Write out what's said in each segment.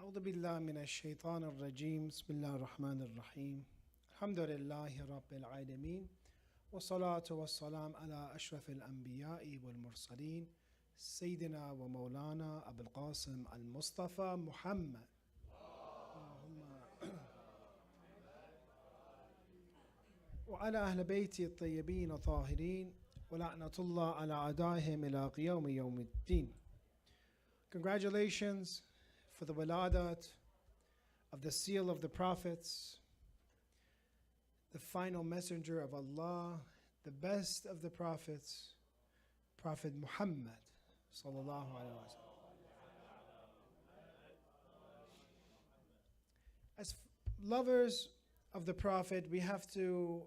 أعوذ بالله من الشيطان الرجيم بسم الله الرحمن الرحيم الحمد لله رب العالمين والصلاة والسلام على أشرف الأنبياء والمرسلين سيدنا ومولانا أبو القاسم المصطفى محمد وعلى أهل بيتي الطيبين الطاهرين ولعنة الله على أعدائهم إلى قيام يوم الدين. Congratulations for the waladat of the seal of the prophets, the final messenger of Allah, the best of the prophets, Prophet Muhammad sallallahu alaihi wasallam. As lovers of the Prophet, we have to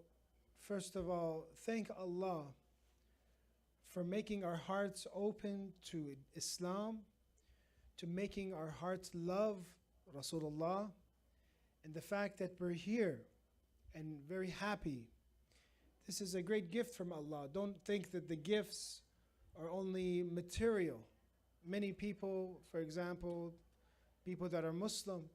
first of all thank Allah for making our hearts open to Islam, to making our hearts love Rasulullah, and the fact that we're here and very happy. This is a great gift from Allah. Don't think that the gifts are only material. Many people, for example, people that are Muslim,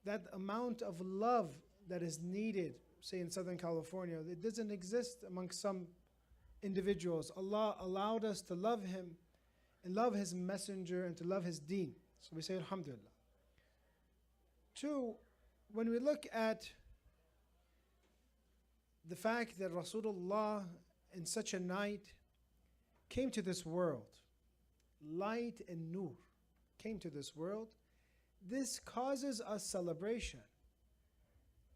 that amount of love that is needed, say in Southern California, it doesn't exist among some individuals. Allah allowed us to love Him and love His messenger and to love His deen. So we say Alhamdulillah. Two, when we look at the fact that Rasulullah in such a night came to this world, light and nur came to this world, this causes us celebration.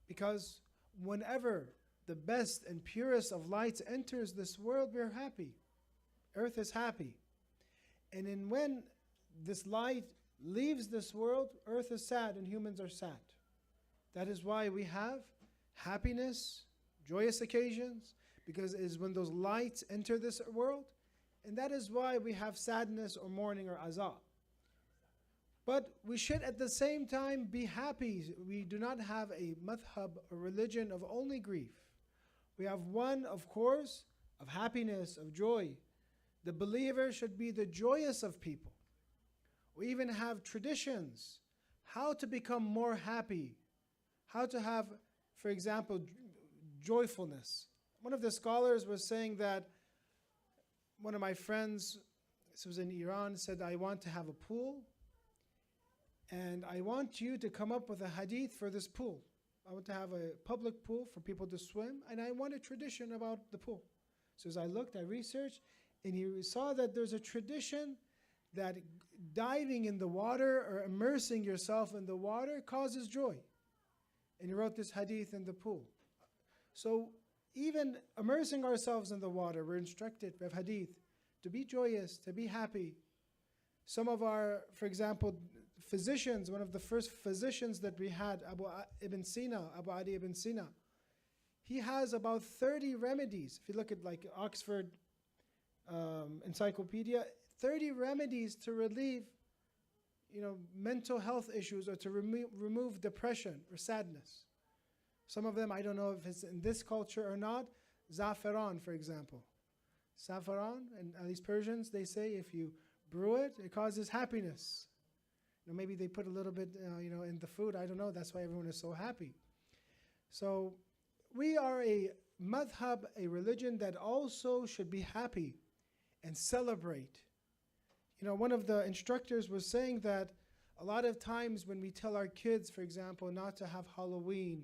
Because whenever the best and purest of lights enters this world, we're happy. Earth is happy. And then when this light leaves this world, earth is sad and humans are sad. That is why we have happiness, joyous occasions, because it is when those lights enter this world. And that is why we have sadness or mourning or azab. But we should at the same time be happy. We do not have a madhab, a religion of only grief. We have one, of course, of happiness, of joy. The believer should be the joyous of people. We even have traditions, how to become more happy, how to have, for example, joyfulness. One of the scholars was saying that one of my friends, this was in Iran, said, I want to have a pool, and I want you to come up with a hadith for this pool. I want to have a public pool for people to swim, and I want a tradition about the pool. So as I looked, I researched, and he saw that there's a tradition that diving in the water or immersing yourself in the water causes joy. And he wrote this hadith in the pool. So even immersing ourselves in the water, we're instructed, we have hadith, to be joyous, to be happy. Some of our, for example, physicians, one of the first physicians that we had, Abu Ali ibn Sina, he has about 30 remedies. If you look at like Oxford encyclopedia, 30 remedies to relieve, mental health issues or to remove depression or sadness. Some of them, I don't know if it's in this culture or not. Zafaran, for example. Saffron, and at least Persians, they say if you brew it, it causes happiness. Maybe they put a little bit, in the food. I don't know. That's why everyone is so happy. So we are a madhab, a religion that also should be happy and celebrate. One of the instructors was saying that a lot of times when we tell our kids, for example, not to have Halloween,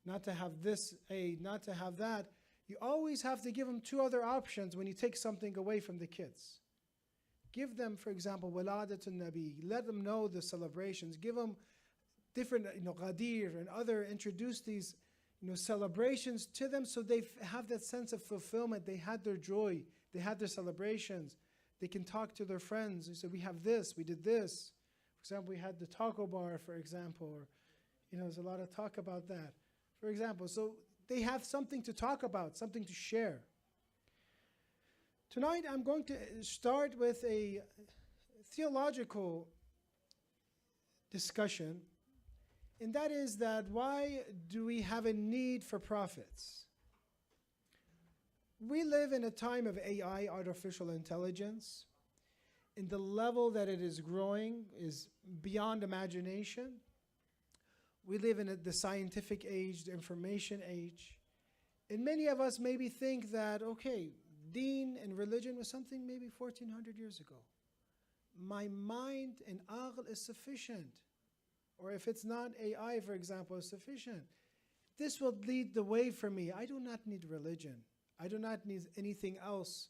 not to have this Eid, not to have that, you always have to give them two other options when you take something away from the kids. Give them, for example, Waladatun Nabi. Let them know the celebrations. Give them different, Ghadir and other, introduce these, celebrations to them so they have that sense of fulfillment. They had their joy. They had their celebrations. They can talk to their friends. They say, we have this, we did this. For example, we had the taco bar, for example, or, there's a lot of talk about that. For example, so they have something to talk about, something to share. Tonight I'm going to start with a theological discussion, and that is that why do we have a need for prophets? We live in a time of AI, artificial intelligence, in the level that it is growing is beyond imagination. We live in the scientific age, the information age. And many of us maybe think that, okay, deen and religion was something maybe 1400 years ago. My mind and aql is sufficient. Or if it's not, AI, for example, is sufficient. This will lead the way for me. I do not need religion. I do not need anything else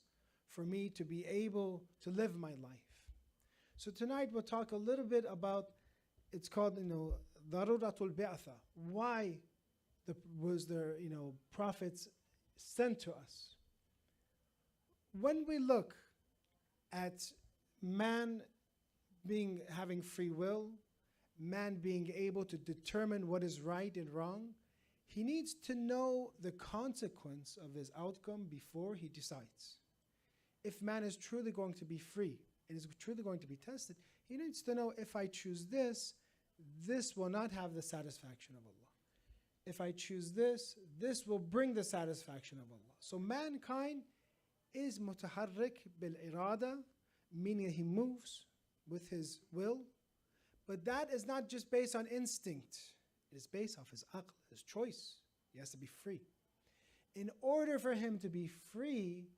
for me to be able to live my life. So tonight we'll talk a little bit about, it's called, Daruratul-Beyt. Why was there, prophets sent to us? When we look at man having free will, man being able to determine what is right and wrong, he needs to know the consequence of his outcome before he decides. If man is truly going to be free and is truly going to be tested, he needs to know, if I choose this, this will not have the satisfaction of Allah. If I choose this, this will bring the satisfaction of Allah. So mankind is mutaharrik bil irada, meaning he moves with his will, but that is not just based on instinct. It is based off his aql, his choice. He has to be free. In order for him to be free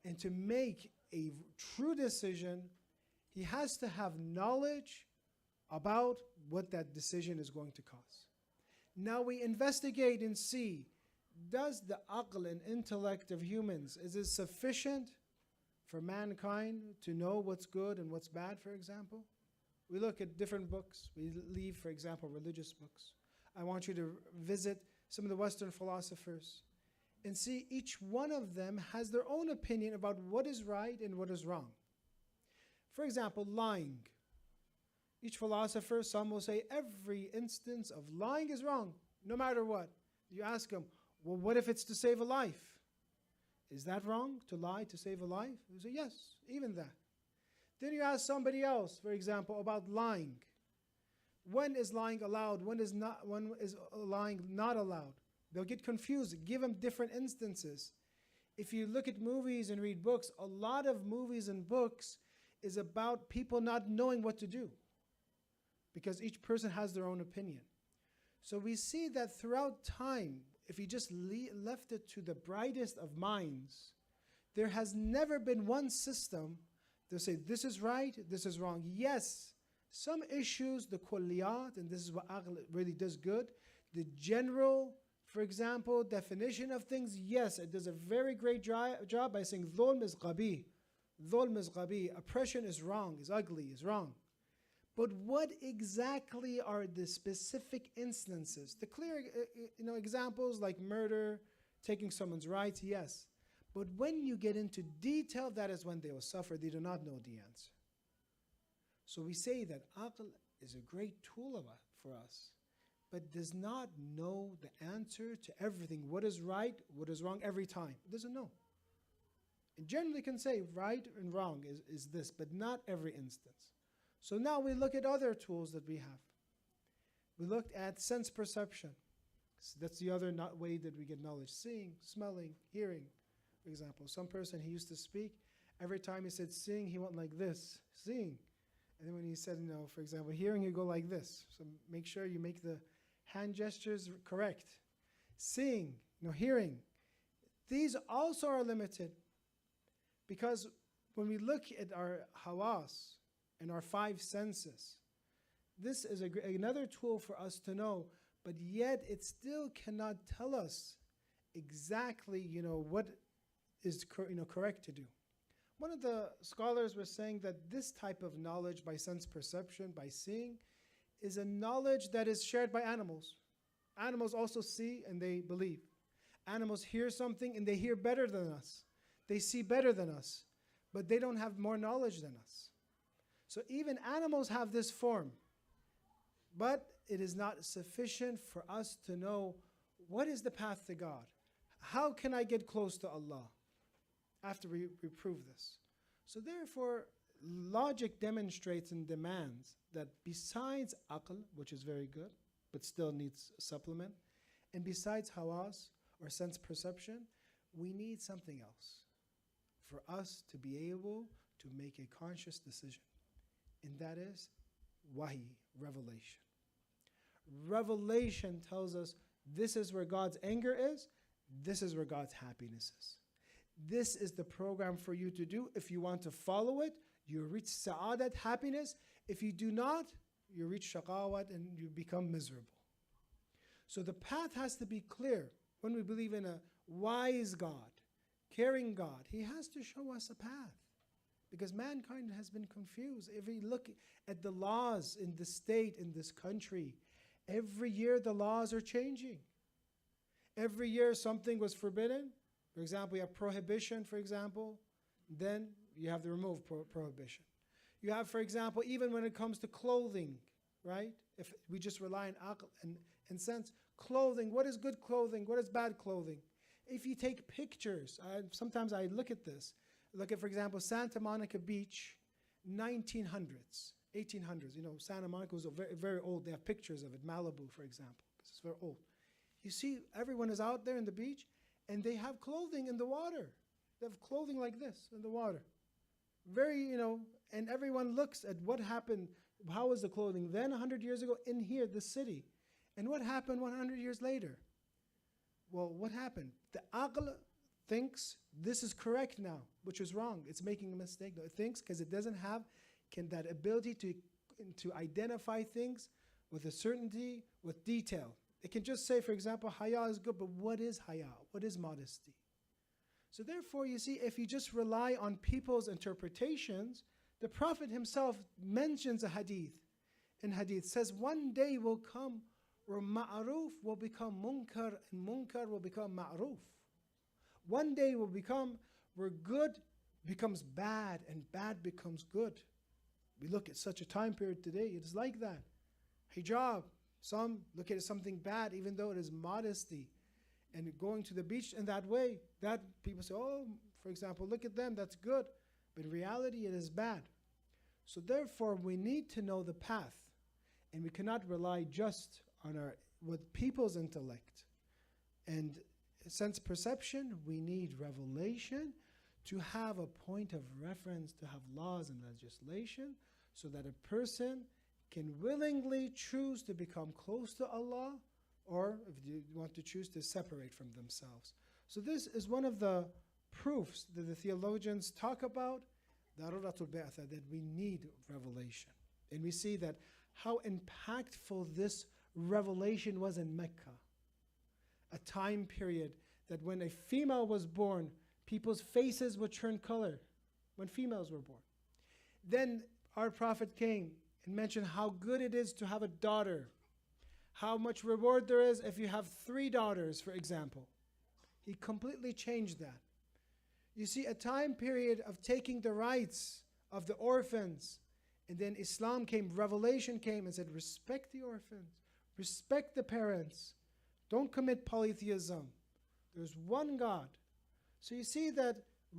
and to make a true decision, he has to have knowledge about what that decision is going to cause. Now we investigate and see, does the aql and intellect of humans, is it sufficient for mankind to know what's good and what's bad, for example? We look at different books. We leave, for example, religious books. I want you to visit some of the Western philosophers and see each one of them has their own opinion about what is right and what is wrong. For example, lying. Each philosopher, some will say every instance of lying is wrong, no matter what. You ask them, well, what if it's to save a life? Is that wrong, to lie to save a life? They say, yes, even that. Then you ask somebody else, for example, about lying. When is lying allowed? When is lying not allowed? They'll get confused. Give them different instances. If you look at movies and read books, a lot of movies and books is about people not knowing what to do, because each person has their own opinion. So we see that throughout time, if you just left it to the brightest of minds, there has never been one system to say this is right, this is wrong. Yes, some issues, the kulliyat, and this is what aql really does good, the general, for example, definition of things, yes, it does a very great job by saying dhulm is qabih. Dhulm is qabih. Oppression is wrong, is ugly, is wrong. But what exactly are the specific instances? The clear examples like murder, taking someone's rights, yes. But when you get into detail, that is when they will suffer. They do not know the answer. So we say that aql is a great tool for us, but does not know the answer to everything. What is right, what is wrong every time. It doesn't know. It generally can say right and wrong is this, but not every instance. So now we look at other tools that we have. We looked at sense perception. So that's the other way that we get knowledge. Seeing, smelling, hearing. For example, some person, he used to speak, every time he said seeing, he went like this, seeing. And then when he said, for example, hearing, he'd go like this. So make sure you make the hand gestures correct. Seeing, hearing. These also are limited, because when we look at our hawas and our five senses, this is another tool for us to know, but yet it still cannot tell us exactly, what is correct to do. One of the scholars was saying that this type of knowledge by sense perception, by seeing, is a knowledge that is shared by animals. Animals also see and they believe. Animals hear something and they hear better than us. They see better than us, but they don't have more knowledge than us. So even animals have this form, but it is not sufficient for us to know what is the path to God. How can I get close to Allah after we prove this? So therefore, logic demonstrates and demands that besides aql, which is very good, but still needs a supplement, and besides hawas, or sense perception, we need something else for us to be able to make a conscious decision. And that is wahi, revelation. Revelation tells us this is where God's anger is, this is where God's happiness is. This is the program for you to do. If you want to follow it, you reach sa'adat, happiness. If you do not, you reach shaqawat and you become miserable. So the path has to be clear. When we believe in a wise God, caring God, He has to show us a path. Because mankind has been confused. If we look at the laws in the state, in this country, every year the laws are changing. Every year something was forbidden. For example, you have prohibition, for example. Then you have the removed prohibition. You have, for example, even when it comes to clothing, right? If we just rely on aql and sense, clothing, what is good clothing? What is bad clothing? If you take pictures, sometimes I look at this. Look at, for example, Santa Monica Beach, 1900s, 1800s. You know, Santa Monica was very, very old. They have pictures of it. Malibu, for example, because it's very old. You see, everyone is out there in the beach, and they have clothing in the water. They have clothing like this in the water. Very, you know, and everyone looks at what happened. How was the clothing then 100 years ago in here, the city? And what happened 100 years later? Well, what happened? The aql thinks this is correct now, which is wrong. It's making a mistake. No, it thinks because it doesn't have that ability to identify things with a certainty, with detail. It can just say, for example, haya is good, but what is haya? What is modesty? So therefore, you see, if you just rely on people's interpretations, the Prophet himself mentions a hadith. In hadith, says one day will come where ma'ruf will become munkar and munkar will become ma'ruf. One day will become where good becomes bad and bad becomes good. We look at such a time period today, it is like that. Hijab, some look at it as something bad even though it is modesty. And going to the beach in that way, that people say, oh, for example, look at them, that's good. But in reality, it is bad. So therefore, we need to know the path. And we cannot rely just on with people's intellect. And sense perception, we need revelation to have a point of reference, to have laws and legislation, so that a person can willingly choose to become close to Allah, or if you want to choose to separate from themselves. So this is one of the proofs that the theologians talk about, Ahlul-Beyt, that we need revelation. And we see that how impactful this revelation was in Mecca. A time period that when a female was born, people's faces would turn color when females were born. Then our Prophet came and mentioned how good it is to have a daughter, how much reward there is if you have 3 daughters, for example. He completely changed that. You see, a time period of taking the rights of the orphans, and then Islam came, revelation came and said, respect the orphans, respect the parents, don't commit polytheism. There's one God. So you see that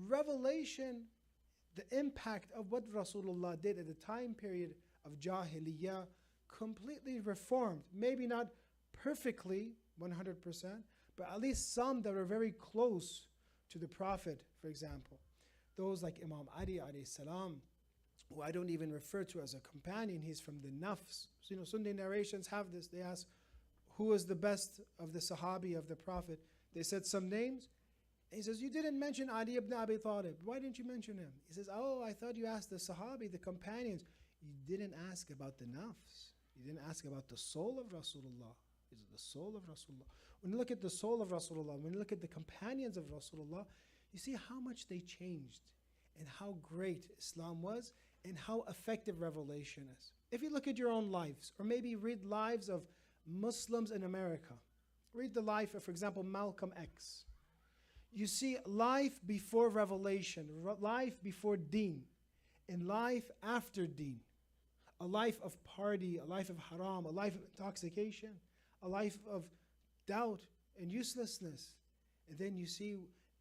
revelation, the impact of what Rasulullah did at the time period of Jahiliyyah, completely reformed. Maybe not perfectly, 100%, but at least some that were very close to the Prophet, for example. Those like Imam Ali alayhi salam, who I don't even refer to as a companion, he's from the Nafs. So, you know, Sunni narrations have this. They ask, who is the best of the Sahabi of the Prophet? They said some names. And he says, you didn't mention Ali ibn Abi Talib. Why didn't you mention him? He says, oh, I thought you asked the Sahabi, the companions. You didn't ask about the Nafs. You didn't ask about the soul of Rasulullah. Is it the soul of Rasulullah? When you look at the soul of Rasulullah, when you look at the companions of Rasulullah, you see how much they changed and how great Islam was and how effective revelation is. If you look at your own lives, or maybe read lives of Muslims in America, read the life of, for example, Malcolm X. You see life before revelation, life before deen, and life after deen. A life of party, a life of haram, a life of intoxication, a life of doubt and uselessness. And then you see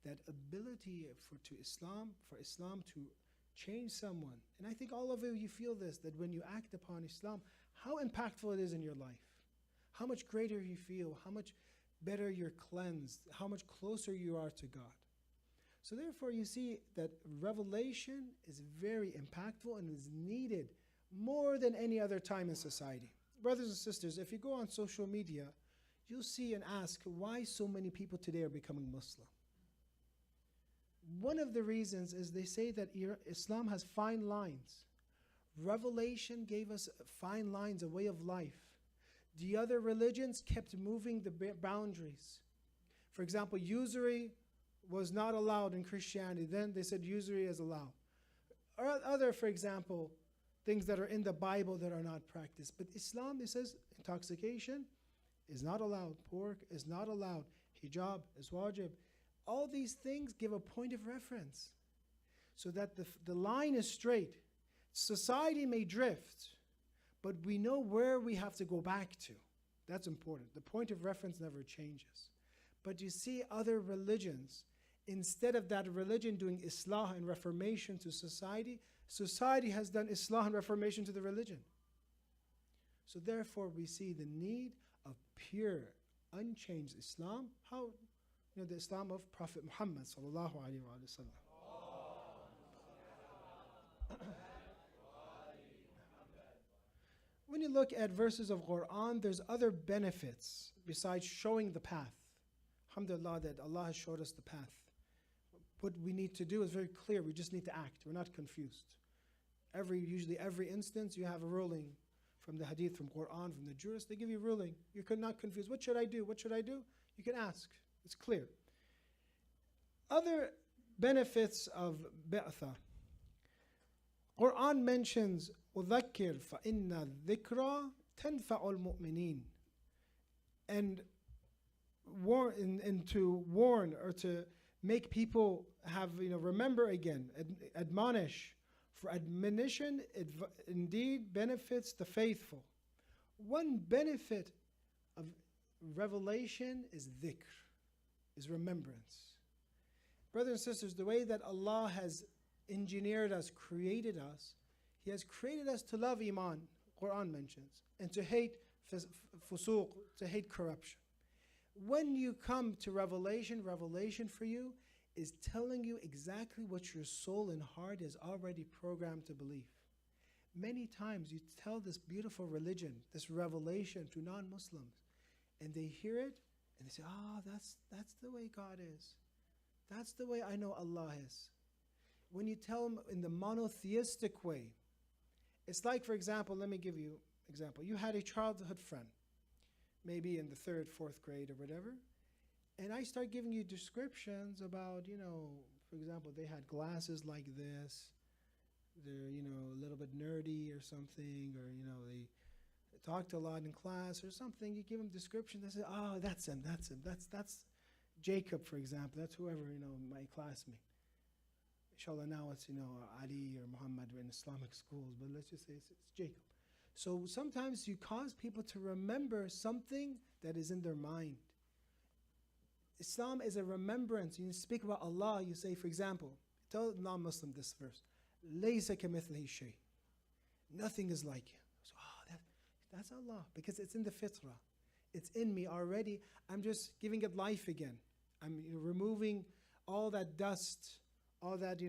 that ability for Islam to change someone. And I think all of you feel this, that when you act upon Islam, how impactful it is in your life. How much greater you feel, how much better you're cleansed, how much closer you are to God. So therefore you see that revelation is very impactful and is needed more than any other time in society. Brothers and sisters, if you go on social media, you'll see and ask why so many people today are becoming Muslim. One of the reasons is they say that Islam has fine lines. Revelation gave us fine lines, a way of life. The other religions kept moving the boundaries. For example, usury was not allowed in Christianity. Then they said usury is allowed. Or other, for example, things that are in the Bible that are not practiced. But Islam, it says intoxication is not allowed. Pork is not allowed. Hijab is wajib. All these things give a point of reference so that the line is straight. Society may drift, but we know where we have to go back to. That's important. The point of reference never changes. But you see other religions, instead of that religion doing islah and reformation to society, society has done islah and reformation to the religion. So therefore we see the need of pure, unchanged Islam. How? The Islam of Prophet Muhammad sallallahu alaihi wasallam. When you look at verses of Quran, there's other benefits besides showing the path. Alhamdulillah that Allah has showed us the path. What we need to do is very clear. We just need to act. We're not confused. Usually every instance you have a ruling from the hadith, from Quran, from the jurists. They give you a ruling. You're not confused. What should I do? What should I do? You can ask. It's clear. Other benefits of Ba'tha. Quran mentions وَذَكِّرْ فَإِنَّ الذِّكْرَى تَنْفَعُ الْمُؤْمِنِينَ, and to warn or to make people have, remember again, admonish. For admonition, indeed benefits the faithful. One benefit of revelation is dhikr, is remembrance. Brothers and sisters, the way that Allah has engineered us, created us, He has created us to love Iman, Quran mentions, and to hate fusuq, to hate corruption. When you come to revelation, revelation for you is telling you exactly what your soul and heart is already programmed to believe. Many times you tell this beautiful religion, this revelation to non-Muslims, and they hear it and they say, that's the way God is. That's the way I know Allah is. When you tell them in the monotheistic way, it's like, for example, let me give you an example. You had a childhood friend, maybe in the 3rd, 4th grade or whatever, and I start giving you descriptions about, for example, they had glasses like this, they're, a little bit nerdy or something, or, they talked a lot in class or something. You give them descriptions, they say, that's him, that's Jacob, for example, that's whoever, my classmate. Inshallah, now it's, Ali or Muhammad in Islamic schools, but let's just say it's Jacob. So sometimes you cause people to remember something that is in their mind. Islam is a remembrance. You speak about Allah, you say, for example, tell a non-Muslim this verse, لَيْسَ كَمِثْلِهِ شَيْءٍ. Nothing is like him. So, that's Allah, because it's in the fitrah. It's in me already. I'm just giving it life again. I'm removing all that dust, all that,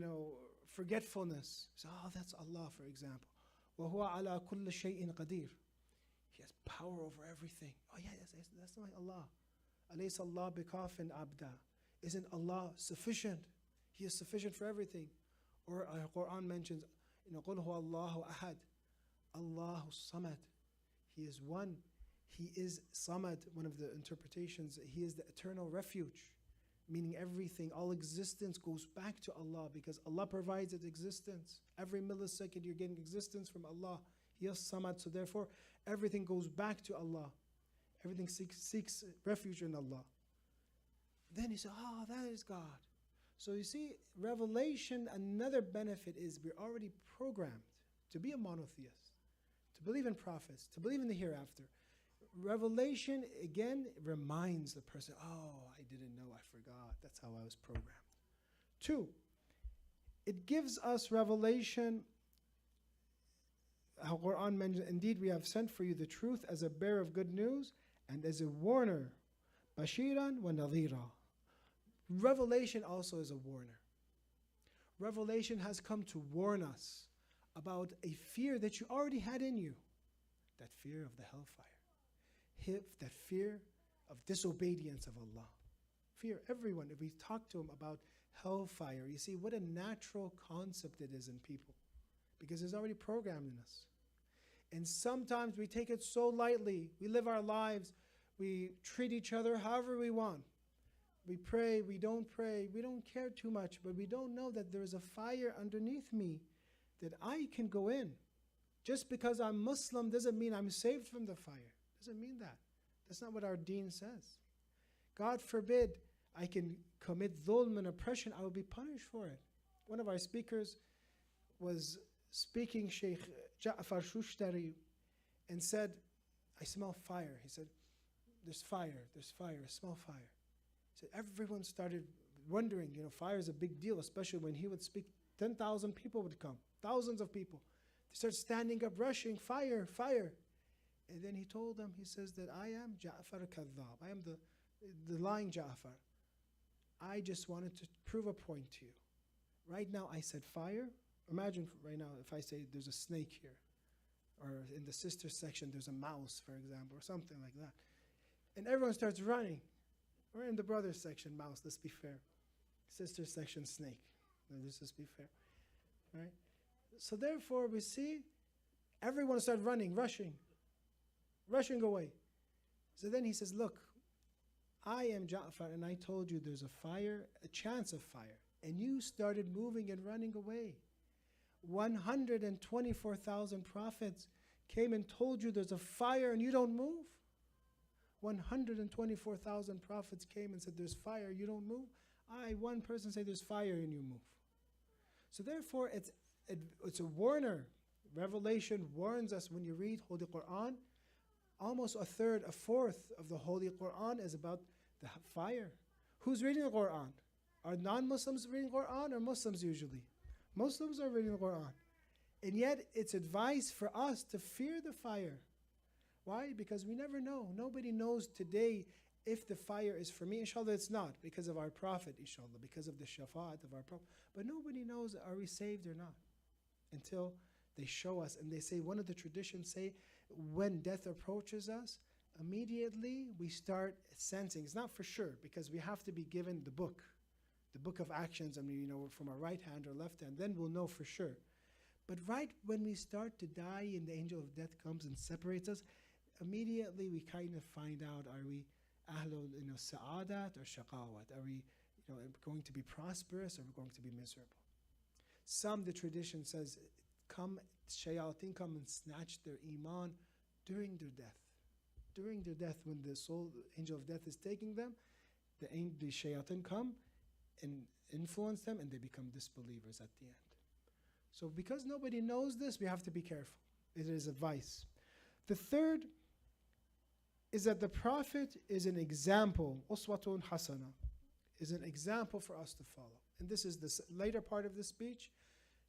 forgetfulness. So, that's Allah, for example. وَهُوَ عَلَى كُلِّ شَيْءٍ قَدِيرٌ. He has power over everything. Oh yeah, that's not Allah. أَلَيْسَ اللَّهُ بِكَافٍ عَبْدًا. Isn't Allah sufficient? He is sufficient for everything. Or Quran mentions, قُلْ هُوَ اللَّهُ أَحَدٌ Allahu Samad. He is one. He is Samad. One of the interpretations, He is the eternal refuge. Meaning everything, all existence goes back to Allah, because Allah provides its existence. Every millisecond you're getting existence from Allah. He is Samad, so therefore everything goes back to Allah. Everything seeks refuge in Allah. Then you say, that is God. So you see, revelation, another benefit is we're already programmed to be a monotheist, to believe in prophets, to believe in the hereafter. Revelation, again, reminds the person, I didn't know, I forgot. That's how I was programmed. 2, it gives us revelation, how Quran mentions, indeed we have sent for you the truth as a bearer of good news and as a warner, bashiran wa nadhira. Revelation also is a warner. revelation has come to warn us about a fear that you already had in you, that fear of the hellfire, that fear of disobedience of Allah. Fear everyone. If we talk to them about hellfire, you see what a natural concept it is in people, because it's already programmed in us. And sometimes we take it so lightly. We live our lives, we treat each other however we want. We pray, we don't care too much, but we don't know that there's a fire underneath me that I can go in. Just because I'm Muslim doesn't mean I'm saved from the fire. Doesn't mean that. That's not what our deen says. God forbid I can commit dhulm and oppression, I will be punished for it. One of our speakers was speaking, Sheikh Ja'far Shushtari, and said, I smell fire. He said, there's fire, I smell fire. He said, everyone started wondering, fire is a big deal, especially when he would speak, 10,000 people would come, thousands of people. They start standing up, rushing, fire, fire. And then he told them, he says that I am Ja'far Kadhab. I am the lying Ja'far. I just wanted to prove a point to you. Right now I said fire. Imagine right now if I say there's a snake here, or in the sister section there's a mouse, for example, or something like that. And everyone starts running. We're in the brother section, mouse, let's be fair. Sister section, snake. Let's just be fair. Right? So therefore we see everyone started running, rushing away. So then he says, look, I am Ja'far, and I told you there's a fire, a chance of fire, and you started moving and running away. 124,000 prophets came and told you there's a fire and you don't move. 124,000 prophets came and said there's fire, you don't move. One person say there's fire and you move. So therefore it's a warner. Revelation warns us when you read Holy Quran. Almost a third, a fourth of the Holy Quran is about the fire. Who's reading the Quran? Are non-Muslims reading the Quran or Muslims usually? Muslims are reading the Quran. And yet it's advice for us to fear the fire. Why? Because we never know. Nobody knows today if the fire is for me. Inshallah it's not, because of our Prophet, inshallah, because of the shafa'at of our Prophet. But nobody knows, are we saved or not? Until they show us, and they say, one of the traditions say, when death approaches us, immediately we start sensing. It's not for sure, because we have to be given the book of actions, from our right hand or left hand, then we'll know for sure. But right when we start to die and the angel of death comes and separates us, immediately we kind of find out, are we ahlul, sa'adat or shaqawat? Are we going to be prosperous or are we going to be miserable? The tradition says, shayateen come and snatch their iman during their death. During their death, when the angel of death is taking them, the shayateen come and influence them and they become disbelievers at the end. So because nobody knows this, we have to be careful. It is advice. The third is that the Prophet is an example, uswatun hasana, is an example for us to follow. And this is the later part of the speech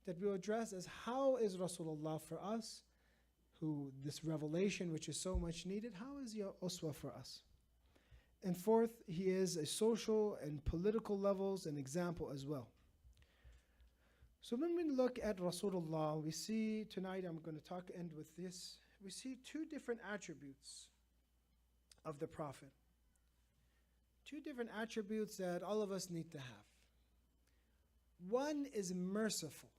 that we'll address as how is Rasulullah for us, who this revelation which is so much needed, how is he uswa for us? And fourth, he is a social and political levels an example as well. So when we look at Rasulullah, we see tonight, I'm going to end with this, we see two different attributes of the Prophet. Two different attributes that all of us need to have. One is merciful.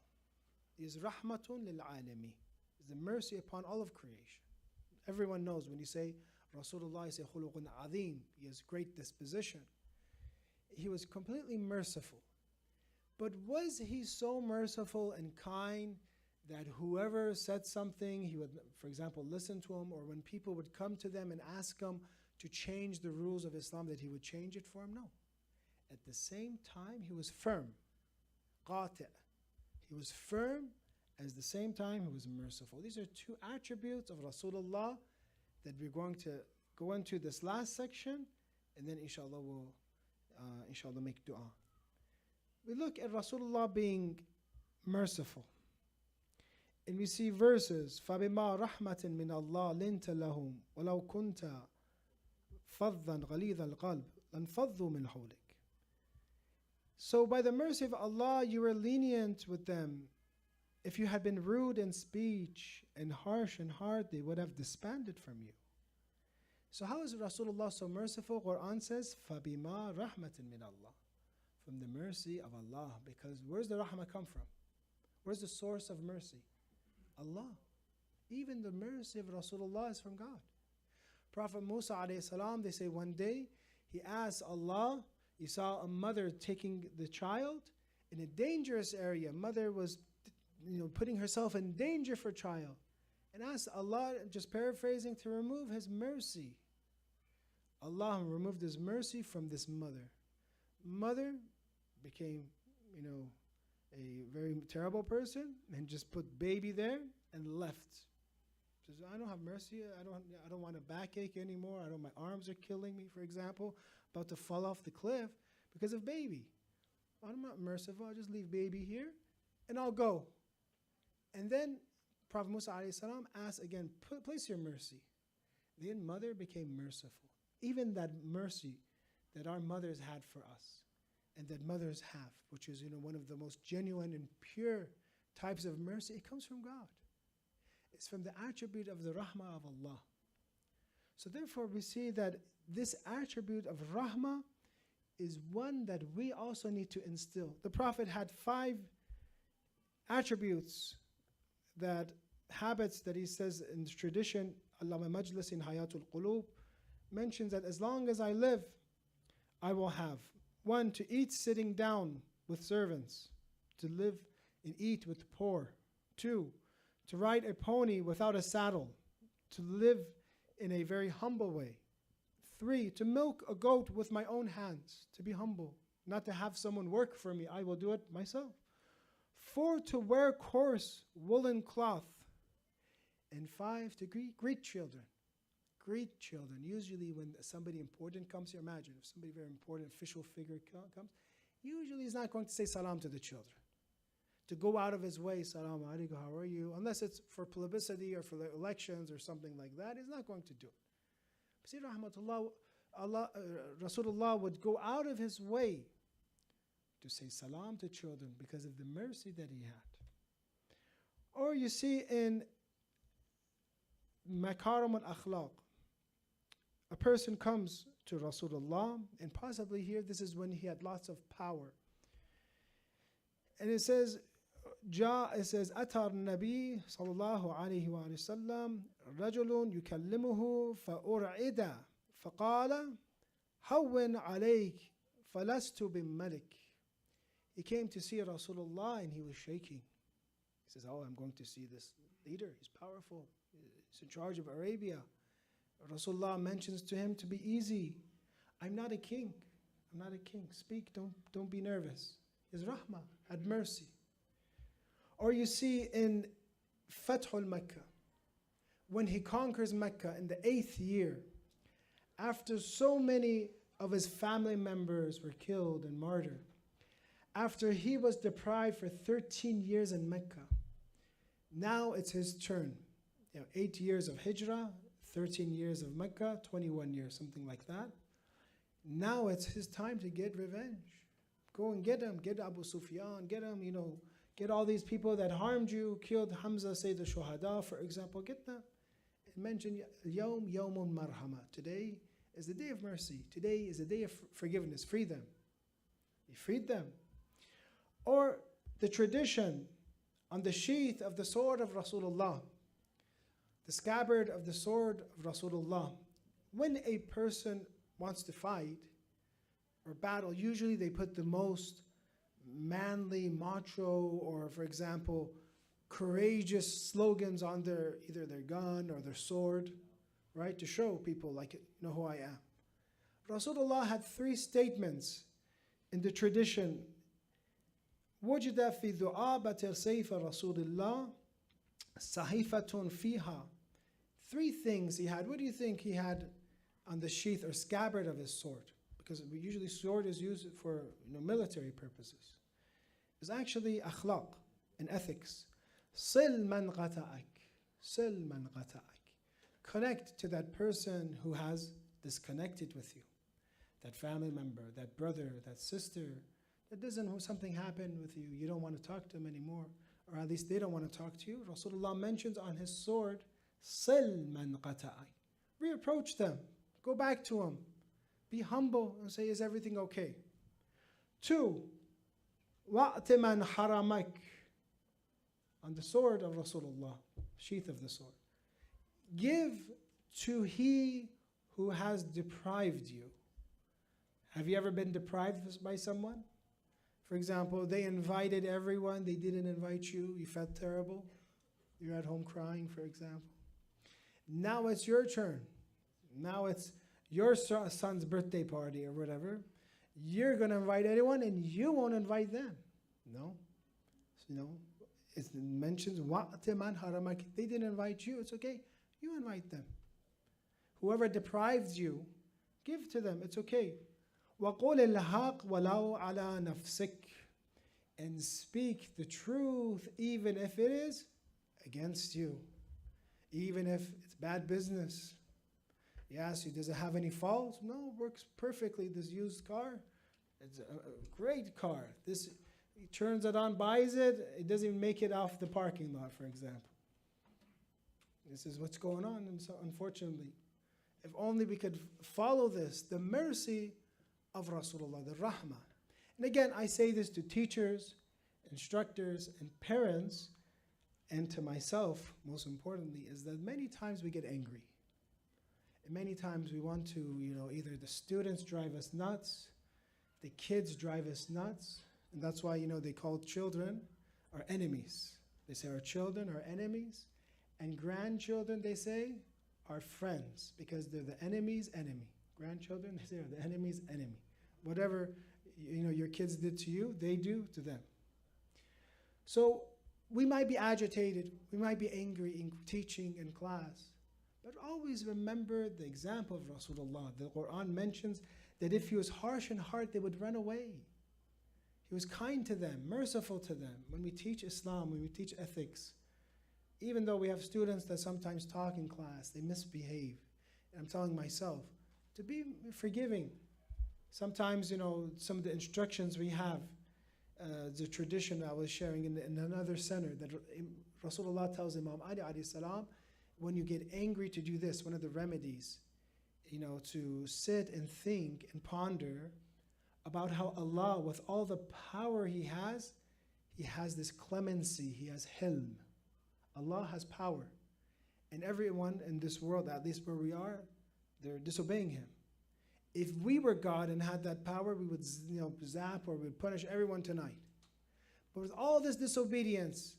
He is rahmatun lil alami. Is the mercy upon all of creation. Everyone knows when you say Rasulullah, you say khuluqun azim. He has great disposition. He was completely merciful. But was he so merciful and kind that whoever said something, he would, for example, listen to him, or when people would come to them and ask him to change the rules of Islam, that he would change it for him? No. At the same time, he was firm. Qati'. He was firm, at the same time he was merciful. These are two attributes of Rasulullah that we're going to go into this last section, and then inshallah we'll make dua. We look at Rasulullah being merciful. And we see verses, فَبِمَا رَحْمَةٍ مِّنَ اللَّهِ لِنْتَ لَهُمْ وَلَوْ كُنْتَ فَظًّا غَلِيظَ الْقَلْبِ لَانْفَضُّوا مِنْ حَوْلِكَ. So by the mercy of Allah, you were lenient with them. If you had been rude in speech and harsh in heart, they would have disbanded from you. So how is Rasulullah so merciful? Quran says, فَبِمَا رَحْمَةٍ مِّنَ اللَّهِ, from the mercy of Allah. Because where's the rahmah come from? Where's the source of mercy? Allah. Even the mercy of Rasulullah is from God. Prophet Musa alayhi salam, they say one day, he asked Allah, he saw a mother taking the child in a dangerous area. Mother was putting herself in danger for child. And asked Allah, just paraphrasing, to remove His mercy. Allah removed His mercy from this mother. Mother became, a very terrible person and just put baby there and left. Says, I don't have mercy. I don't want a backache anymore. My arms are killing me, for example, about to fall off the cliff because of baby. I'm not merciful. I'll just leave baby here and I'll go. And then Prophet Musa alayhi salam asked again, place your mercy. Then mother became merciful. Even that mercy that our mothers had for us and that mothers have, which is one of the most genuine and pure types of mercy, it comes from God. It's from the attribute of the rahmah of Allah. So therefore we see that this attribute of rahmah is one that we also need to instill. The Prophet had 5 attributes, that habits that he says in the tradition. Allama Majlis in Hayatul Qulub mentions that as long as I live, I will have 1, to eat sitting down with servants, to live and eat with the poor. 2, to ride a pony without a saddle, to live in a very humble way. 3, to milk a goat with my own hands, to be humble, not to have someone work for me, I will do it myself. 4, to wear coarse woolen cloth. And 5, to greet children. Greet children. Usually when somebody important comes here, imagine if somebody very important, official figure comes, usually he's not going to say salam to the children. To go out of his way, salam alaikum, how are you? Unless it's for publicity or for the elections or something like that, he's not going to do it. But see, rahmatullah, Rasulullah would go out of his way to say salam to children because of the mercy that he had. Or you see in Makaram al-Akhlaq, a person comes to Rasulullah, and possibly here this is when he had lots of power. And it says, أتى النبي صلى الله عليه وآله وسلم رجل يكلمه فأرعد فقال هون عليك فلست بملك. He came to see Rasulullah and he was shaking. He says, I'm going to see this leader. He's powerful. He's in charge of Arabia. Rasulullah mentions to him to be easy. I'm not a king. I'm not a king. Speak, don't be nervous. His rahmah had mercy. Or you see in Fathul Mecca, when he conquers Mecca in the 8th year, after so many of his family members were killed and martyred, after he was deprived for 13 years in Mecca, now it's his turn. 8 years of Hijrah, 13 years of Mecca, 21 years, something like that. Now it's his time to get revenge. Go and get him, get Abu Sufyan, get him, get all these people that harmed you, killed Hamza, Sayyid al-Shuhada, for example, get them. And mention, Yawm Yawmun Marhama. Today is the day of mercy. Today is the day of forgiveness. Free them. He freed them. Or the tradition on the sheath of the sword of Rasulullah, the scabbard of the sword of Rasulullah. When a person wants to fight or battle, usually they put the most manly, macho, or for example, courageous slogans on either their gun or their sword, right? To show people, like, who I am. Rasulullah had 3 statements in the tradition. وجد في ذؤابة سيف رسول الله صحيفة فيها. 3 things he had. What do you think he had on the sheath or scabbard of his sword? Because usually sword is used for military purposes. It's actually akhlaq and ethics. Sil man qata'ak. Sil man qata'ak. Connect to that person who has disconnected with you. That family member, that brother, that sister, That doesn't something happen with you, you don't want to talk to them anymore, or at least they don't want to talk to you. Rasulullah mentions on his sword, Sil man qata'i. Reapproach them, go back to them, be humble and say, is everything okay? 2, wa'ti man haramak. On the sword of Rasulullah, sheath of the sword. Give to he who has deprived you. Have you ever been deprived by someone? For example, they invited everyone, they didn't invite you, you felt terrible. You're at home crying, for example. Now it's your turn. Now it's your son's birthday party or whatever. You're going to invite anyone and you won't invite them. No. It mentions, they didn't invite you, it's okay. You invite them. Whoever deprives you, give to them, it's okay. وَقُولِ الْحَقِّ وَلَوْ عَلَى نَفْسِكَ. And speak the truth even if it is against you. Even if it's bad business. Yes, does it have any faults? No, it works perfectly. This used car, it's a great car. This, he turns it on, buys it, it doesn't even make it off the parking lot, for example. This is what's going on, and so unfortunately. If only we could follow this, the mercy of Rasulullah, the rahmah. And again, I say this to teachers, instructors, and parents, and to myself, most importantly, is that many times we get angry. And many times we want to, either the students drive us nuts, the kids drive us nuts, and that's why, they call children our enemies. They say our children are enemies, and grandchildren, they say, are friends, because they're the enemy's enemy. Grandchildren, they say, are the enemy's enemy. Whatever, your kids did to you, they do to them. So we might be agitated, we might be angry in teaching in class, but always remember the example of Rasulullah. The Quran mentions that if he was harsh in heart, they would run away. He was kind to them, merciful to them. When we teach Islam, when we teach ethics, even though we have students that sometimes talk in class, they misbehave. And I'm telling myself to be forgiving. Sometimes, some of the instructions we have, the tradition I was sharing in another center, that Rasulullah tells Imam Ali alayhi salam, when you get angry, to do this. One of the remedies, to sit and think and ponder about how Allah, with all the power He has this clemency, He has hilm. Allah has power. And everyone in this world, at least where we are, they're disobeying Him. If we were God and had that power, we would zap or we would punish everyone tonight. But with all this disobedience,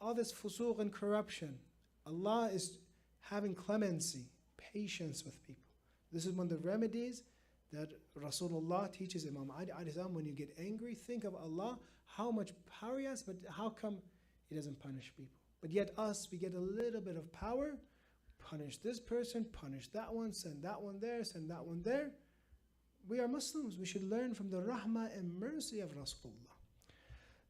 all this fusuq and corruption, Allah is having clemency, patience with people. This is one of the remedies that Rasulullah teaches Imam Ali alayhi salam. When you get angry, think of Allah, how much power He has, but how come He doesn't punish people? But yet us, we get a little bit of power, punish this person, punish that one, send that one there, send that one there. We are Muslims. We should learn from the rahmah and mercy of Rasulullah.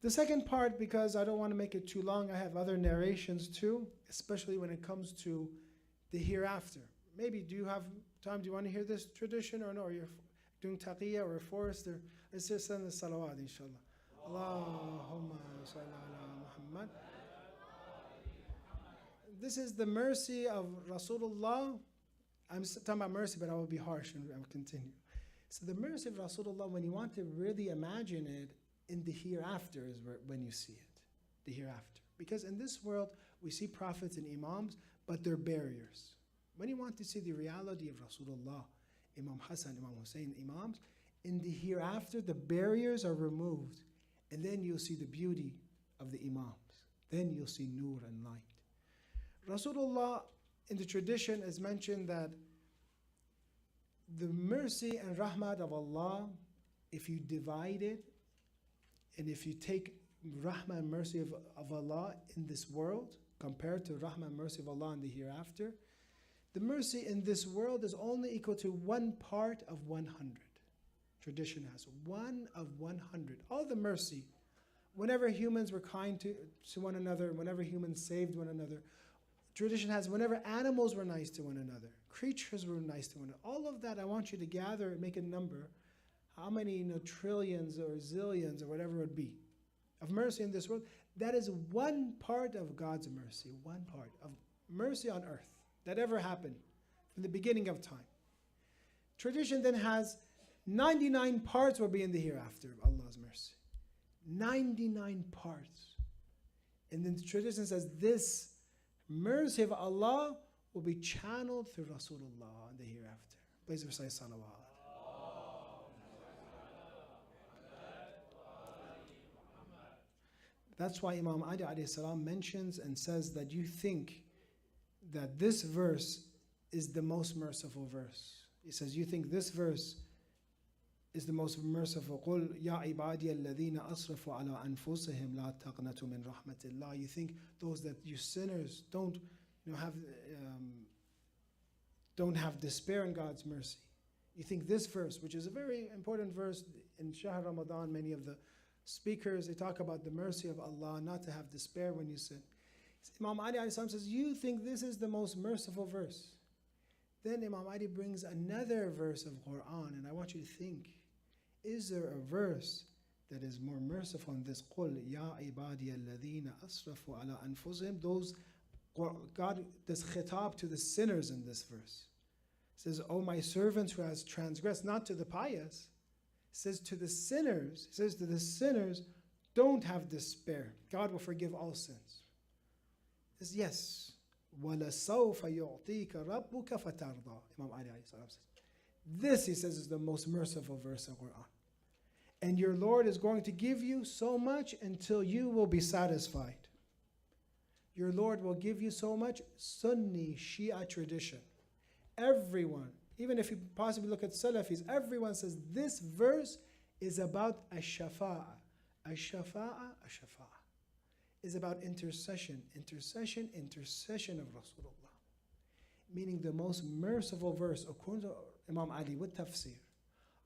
The second part, because I don't want to make it too long, I have other narrations too, especially when it comes to the hereafter. Maybe, do you have time? Do you want to hear this tradition or no? Or you're doing taqiyya or forest? Let's just send the salawat, inshallah. Allahumma salli ala Muhammad. This is the mercy of Rasulullah. I'm talking about mercy, but I will be harsh and I will continue. So the mercy of Rasulullah, when you want to really imagine it, in the hereafter is when you see it, the hereafter. Because in this world, we see prophets and imams, but they're barriers. When you want to see the reality of Rasulullah, Imam Hassan, Imam Hussein, imams, in the hereafter, the barriers are removed. And then you'll see the beauty of the imams. Then you'll see nur and light. Rasulullah, in the tradition, is mentioned that the mercy and rahmat of Allah, if you divide it, and if you take rahmah and mercy of Allah in this world, compared to rahmah and mercy of Allah in the hereafter, the mercy in this world is only equal to 1 part of 100. Tradition has 1 of 100. All the mercy, whenever humans were kind to one another, whenever humans saved one another, tradition has whenever animals were nice to one another, creatures were nice to one another. All of that, I want you to gather and make a number. how many trillions or zillions or whatever it would be of mercy in this world. That is one part of God's mercy, one part of mercy on earth that ever happened from the beginning of time. Tradition then has 99 parts will be in the hereafter of Allah's mercy. 99 parts. And then the tradition says this mercy of Allah will be channeled through Rasulullah in the hereafter. Please recite salawat. That's why Imam Ali alayhi salam mentions and says that you think that this verse is the most merciful verse. He says, you think this verse is the most merciful. قُلْ يَا عِبَادِيَ الَّذِينَ أَصْرَفُوا عَلَىٰ أَنفُسِهِمْ لَا تَقْنَطُوا مِنْ رَحْمَةِ اللَّهِ. You think those that you sinners don't have despair in God's mercy. You think this verse, which is a very important verse in Shahr Ramadan, many of the speakers, they talk about the mercy of Allah, not to have despair when you sin. Imam Ali alayhi salam says, you think this is the most merciful verse. Then Imam Ali brings another verse of Quran, and I want you to think, is there a verse that is more merciful than this? قُلْ يَا عِبَادِيَ الَّذِينَ أَصْرَفُوا عَلَىٰ أَنفُسِهِمْ. Those, God does khitab to the sinners in this verse. It says, oh my servants who has transgressed, not to the pious. It says to the sinners, it says to the sinners, don't have despair. God will forgive all sins. It says, yes. وَلَسَوْفَ يُعْطِيكَ رَبُّكَ فَتَرْضَى. Imam Ali alayhi salam says. This, he says, is the most merciful verse in Quran. And your Lord is going to give you so much until you will be satisfied. Your Lord will give you so much. Sunni Shia tradition. Everyone, even if you possibly look at Salafis, everyone says this verse is about ash-shafa'a. Ash-shafa'a, ash-shafa'a. Is about intercession, intercession, intercession of Rasulullah. Meaning the most merciful verse, according to Imam Ali with tafsir,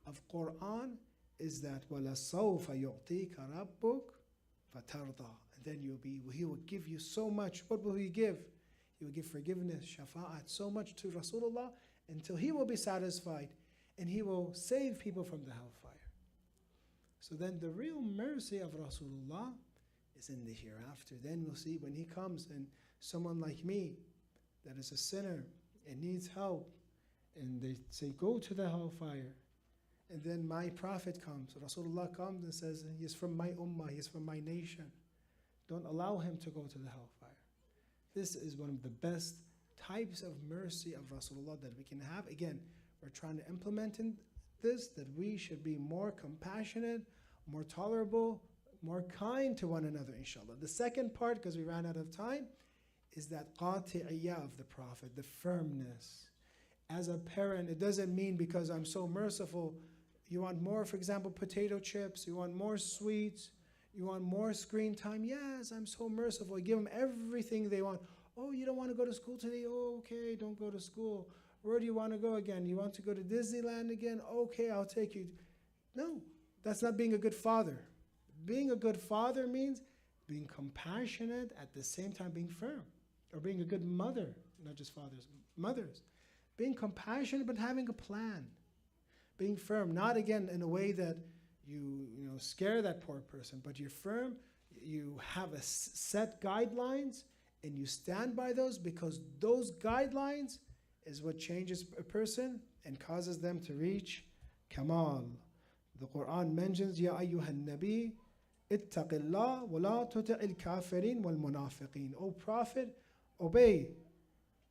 of Quran is that وَلَسَوْفَ يُعْطِيكَ رَبُّكَ فَتَرْضَى. And then He will give you so much. What will He give? He will give forgiveness, shafa'at, so much to Rasulullah until He will be satisfied and He will save people from the hellfire. So then the real mercy of Rasulullah is in the hereafter. Then we'll see when He comes and someone like me that is a sinner and needs help, and they say, go to the hellfire. And then my prophet comes, Rasulullah comes and says, he is from my ummah, he is from my nation. Don't allow him to go to the hellfire. This is one of the best types of mercy of Rasulullah that we can have. Again, we're trying to implement in this, that we should be more compassionate, more tolerable, more kind to one another, inshallah. The second part, because we ran out of time, is that qati'iyah of the Prophet, the firmness. As a parent, it doesn't mean because I'm so merciful, you want more, for example, potato chips, you want more sweets, you want more screen time. Yes, I'm so merciful. I give them everything they want. Oh, you don't want to go to school today? Oh, okay, don't go to school. Where do you want to go again? You want to go to Disneyland again? Okay, I'll take you. No, that's not being a good father. Being a good father means being compassionate, at the same time being firm. Or being a good mother, not just fathers, mothers. Being compassionate but having a plan. Being firm, not again in a way that you scare that poor person, but you're firm, you have a set guidelines and you stand by those, because those guidelines is what changes a person and causes them to reach Kamal. The Quran mentions, Ya ayyuhan nabi, ittaqillah wa la tuti'il kafirin wal munafiqin. O Prophet, obey.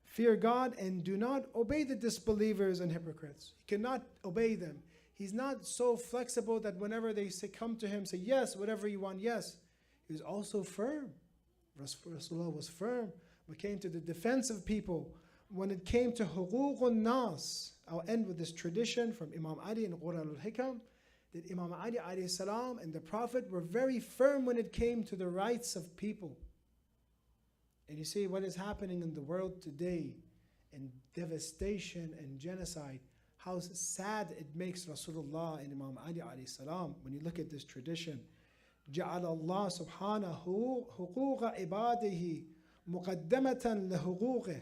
Fear God and do not obey the disbelievers and hypocrites. You cannot obey them. He's not so flexible that whenever they say, come to him, say, yes, whatever you want, yes. He was also firm. Rasulullah was firm. When it came to the defense of people, when it came to huququn nas, I'll end with this tradition from Imam Ali in Quran al-Hikam, that Imam Ali alayhi salam and the Prophet were very firm when it came to the rights of people. And you see what is happening in the world today, in devastation and genocide, how sad it makes Rasulullah and Imam Ali alayhi salam when you look at this tradition. جعل الله سبحانه حقوق عباده مقدمة لحقوقه.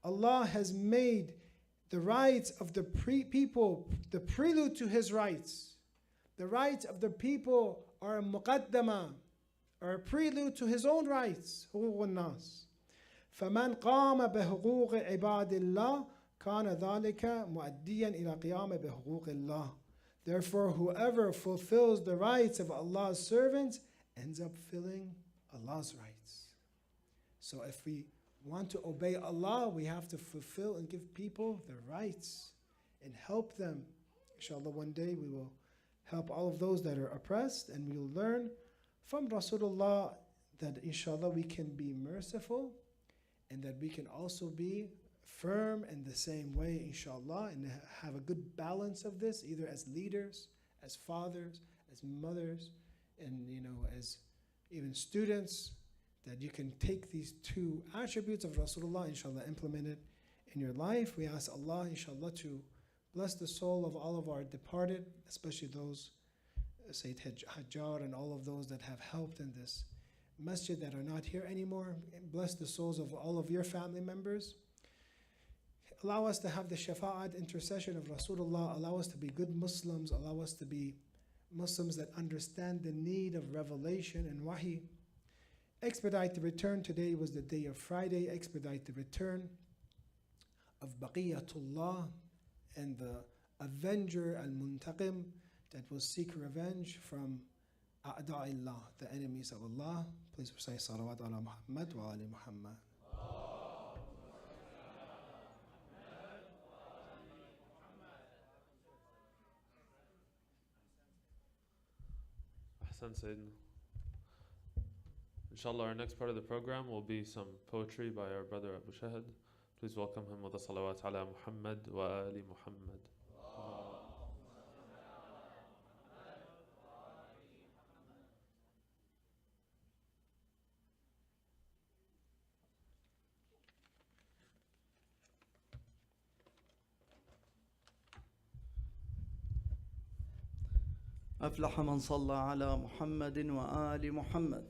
Allah has made the rights of the people the prelude to His rights. The rights of the people are a muqaddama, are a prelude to his own rights. حقوق الناس. فمن قام بحقوق عباد الله كان ذلك مؤديا إلى قيام بحقوق الله. Therefore, whoever fulfills the rights of Allah's servants ends up fulfilling Allah's rights. So if we want to obey Allah, we have to fulfill and give people their rights and help them. Inshallah, one day we will help all of those that are oppressed, and we will learn from Rasulullah that inshallah we can be merciful and that we can also be firm in the same way, inshallah, and have a good balance of this, either as leaders, as fathers, as mothers, and as even students, that you can take these two attributes of Rasulullah, inshallah, implement it in your life. We ask Allah, inshallah, to bless the soul of all of our departed, especially those, Sayyid Hajjar and all of those that have helped in this masjid that are not here anymore. Bless the souls of all of your family members. Allow us to have the shafa'at intercession of Rasulullah. Allow us to be good Muslims. Allow us to be Muslims that understand the need of revelation and wahi. Expedite the return. Today was the day of Friday. Expedite the return of Baqiyatullah and the Avenger al-Muntaqim that will seek revenge from A'da'illah, the enemies of Allah. Please recite salawat ala Muhammad wa ali Muhammad. Ahsan Sayyidina. Inshallah, our next part of the program will be some poetry by our brother Abu Shahid. Please welcome him with a salawat ala Muhammad wa ali Muhammad. أفلح من صلى على محمد وآل محمد.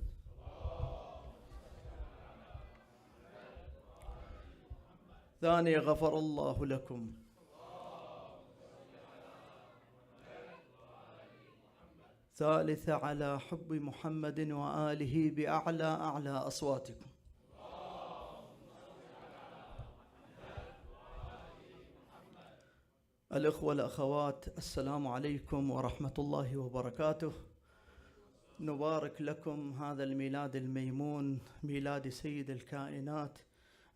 ثاني غفر الله لكم. ثالث على حب محمد وآله بأعلى أعلى أصواتكم. الإخوة والأخوات، السلام عليكم ورحمة الله وبركاته. نبارك لكم هذا الميلاد الميمون، ميلاد سيد الكائنات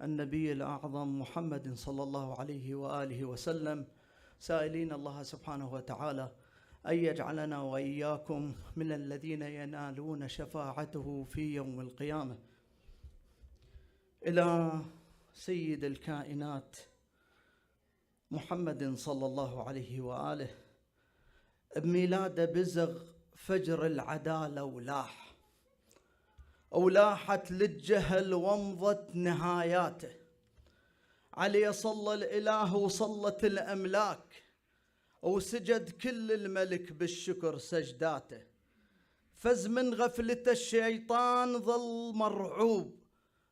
النبي الأعظم محمد صلى الله عليه وآله وسلم، سائلين الله سبحانه وتعالى أن يجعلنا وإياكم من الذين ينالون شفاعته في يوم القيامة. إلى سيد الكائنات محمد صلى الله عليه وآله، بميلاده بزغ فجر العدالة ولاحت للجهل ومضت نهاياته. عليه صلى الإله وصلت الأملاك، وسجد كل الملك بالشكر سجداته. فز من غفلة الشيطان ظل مرعوب،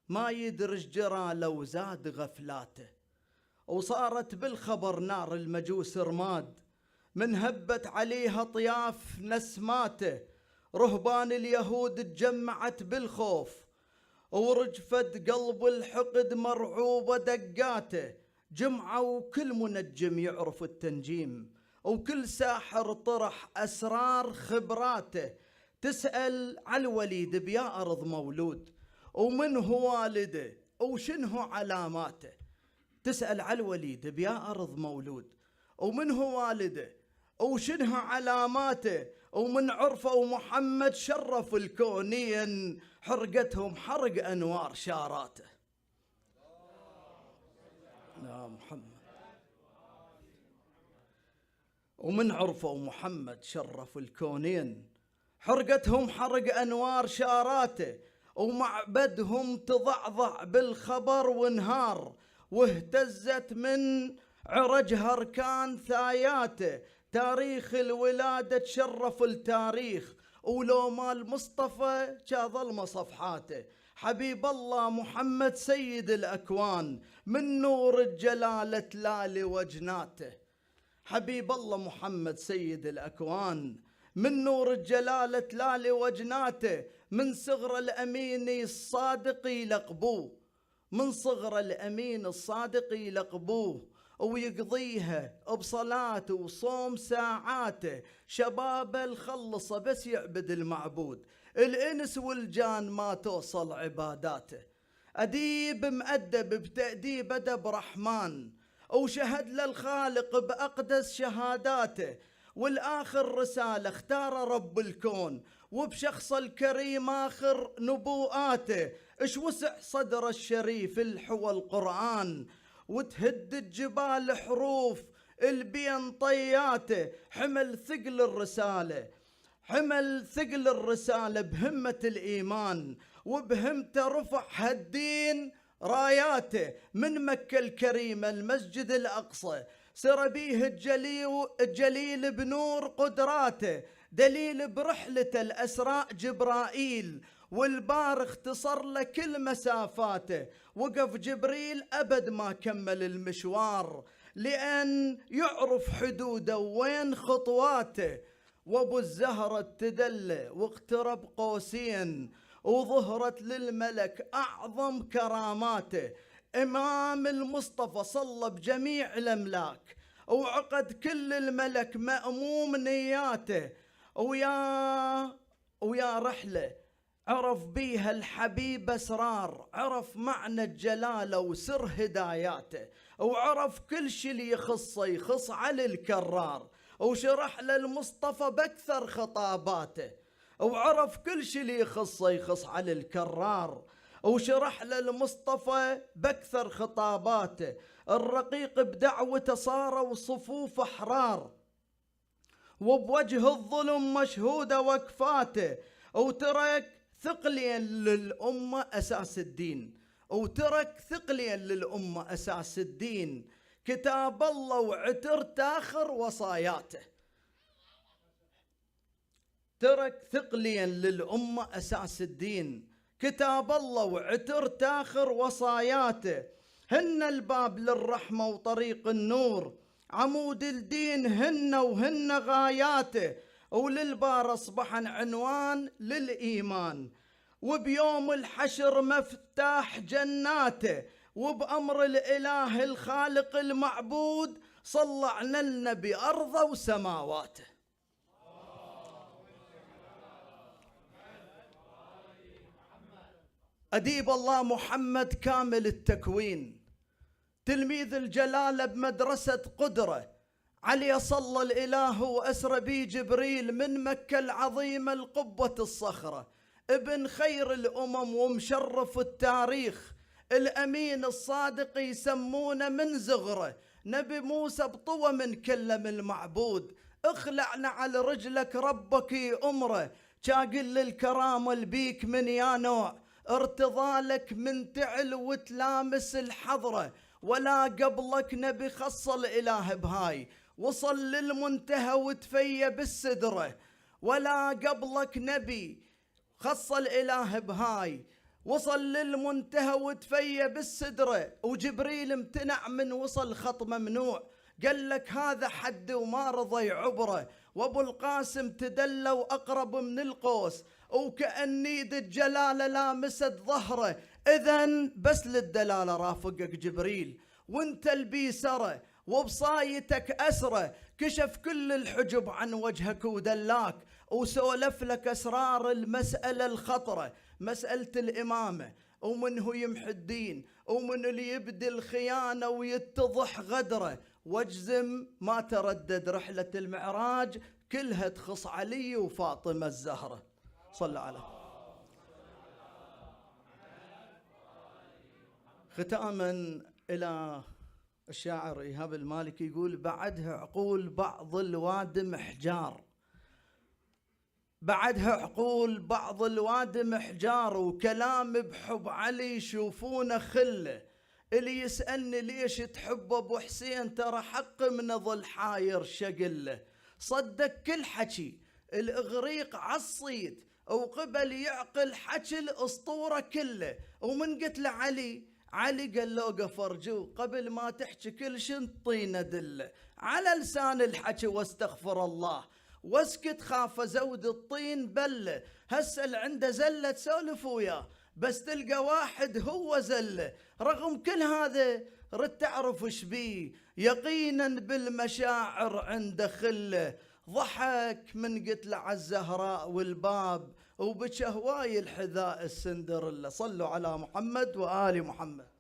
ما يدرج جرى لو زاد غفلاته. وصارت بالخبر نار المجوس رماد، من هبت عليها طياف نسماته. رهبان اليهود تجمعت بالخوف، ورجفت قلب الحقد مرعوبة دقاته. جمعة وكل منجم يعرف التنجيم، وكل ساحر طرح أسرار خبراته. تسأل على الوليد بيا أرض مولود، ومن هو والده وشنه علاماته. تسأل على الوليد بيا أرض مولود، ومن هو والده وشنه علاماته. ومن عرفه محمد شرف الكونين، حرقتهم حرق أنوار شاراته. يا محمد. ومن عرفه محمد شرف الكونين، حرقتهم حرق أنوار شاراته. ومعبدهم تضعضع بالخبر وانهار، واهتزت من عرجها أركان ثاياته. تاريخ الولادة تشرف التاريخ، ولو مال مصطفى كظلم صفحاته. حبيب الله محمد سيد الأكوان، من نور الجلالة تلالي وجناته. حبيب الله محمد سيد الأكوان، من نور الجلالة تلالي وجناته، من صغر الأمين الصادق يلقبوه، من صغر الأمين الصادق يلقبوه، ويقضيها بصلاته وصوم ساعاته، شبابه الخلصه بس يعبد المعبود، الإنس والجان ما توصل عباداته. أديب مؤدب بتأديب أدب رحمن، وشهد للخالق بأقدس شهاداته، والآخر رسالة اختار رب الكون، وبشخص الكريم آخر نبوءاته. اش وسع صدر الشريف الحوى القرآن، وتهد الجبال حروف البين طياته. حمل ثقل الرسالة، حمل ثقل الرسالة بهمة الإيمان، وبهمته رفع هالدين راياته. من مكة الكريمة المسجد الأقصى سر بيه الجليل بنور قدراته، دليل برحلة الأسراء جبرائيل، والبار اختصر له كل مسافاته. وقف جبريل أبد ما كمل المشوار، لأن يعرف حدوده وين خطواته. وابو الزهرة تدلى واقترب قوسين، وظهرت للملك أعظم كراماته. إمام المصطفى صلى بجميع الأملاك، وعقد كل الملك مأموم نياته. ويا رحلة عرف بيها الحبيب أسرار، عرف معنى الجلالة وسر هداياته، وعرف كل شي اللي يخص علي الكرار، وشرح للمصطفى بأكثر خطاباته. وعرف كل شي اللي يخص علي الكرار، وشرح للمصطفى بأكثر خطاباته. الرقيق بدعوته صاروا صفوف أحرار، وبوجه الظلم مشهودة وكفاته. وترك ثقلين للأمة أساس الدين، وترك ثقلين للأمة أساس الدين، كتاب الله وعتر تاخر وصاياته. ترك ثقلين للأمة أساس الدين، كتاب الله وعتر تاخر وصاياته. هن الباب للرحمة وطريق النور، عمود الدين وهن غاياته. وللبار أصبحن عنوان للإيمان، وبيوم الحشر مفتاح جناته. وبأمر الإله الخالق المعبود صلعنا النبي أرضه وسماواته. أديب الله محمد كامل التكوين، تلميذ الجلالة بمدرسة قدرة، علي صلى الإله وأسرى بي جبريل من مكة العظيمة القبة الصخرة. ابن خير الأمم ومشرف التاريخ، الأمين الصادق يسمونه من زغره. نبي موسى بطوى من كلم المعبود، اخلعنا على رجلك ربك أمره. شاقل للكرامة البيك من يا نوع، ارتضالك من تعل وتلامس الحضرة. ولا قبلك نبي خص الإله بهاي، وصل للمنتهى وتفيا بالسدرة. ولا قبلك نبي خص الإله بهاي، وصل للمنتهى وتفيا بالسدرة. وجبريل امتنع من وصل خط ممنوع، قال لك هذا حد وما رضى يعبره. وابو القاسم تدلى وأقرب من القوس، وكأن يد الجلالة لامست ظهره. إذن بس للدلالة رافقك جبريل، وانت البيسرة وبصايتك أسرة. كشف كل الحجب عن وجهك ودلاك، وسولف لك أسرار المسألة الخطرة، مسألة الإمامة، ومن هو يمحي الدين، ومن اللي يبدي الخيانة ويتضح غدره. واجزم ما تردد رحلة المعراج كلها تخص علي وفاطمة الزهرة. صلى على ختاما إلى الشاعر إيهاب المالكي يقول: بعدها عقول بعض الوادم حجار، بعدها عقول بعض الوادم حجار، وكلام بحب علي يشوفونه خله. اللي يسألني ليش تحب أبو حسين ترى حق من ظل حاير شقله. صدق كل حكي الإغريق عالصيد، وقبل يعقل حكي الأسطورة كله. ومن قلت له علي قال له قف ارجو، قبل ما تحكي كل شي انطينا دله. على لسان الحكي واستغفر الله، واسكت خاف زود الطين بله. هسه عنده زلة تسولف وياه بس تلقى واحد هو زله. رغم كل هذا رد تعرف ايش بيه، يقينا بالمشاعر عنده خله. ضحك من قتل عالزهراء والباب وبكى هواي الحذاء السندرله. صلوا على محمد وآل محمد.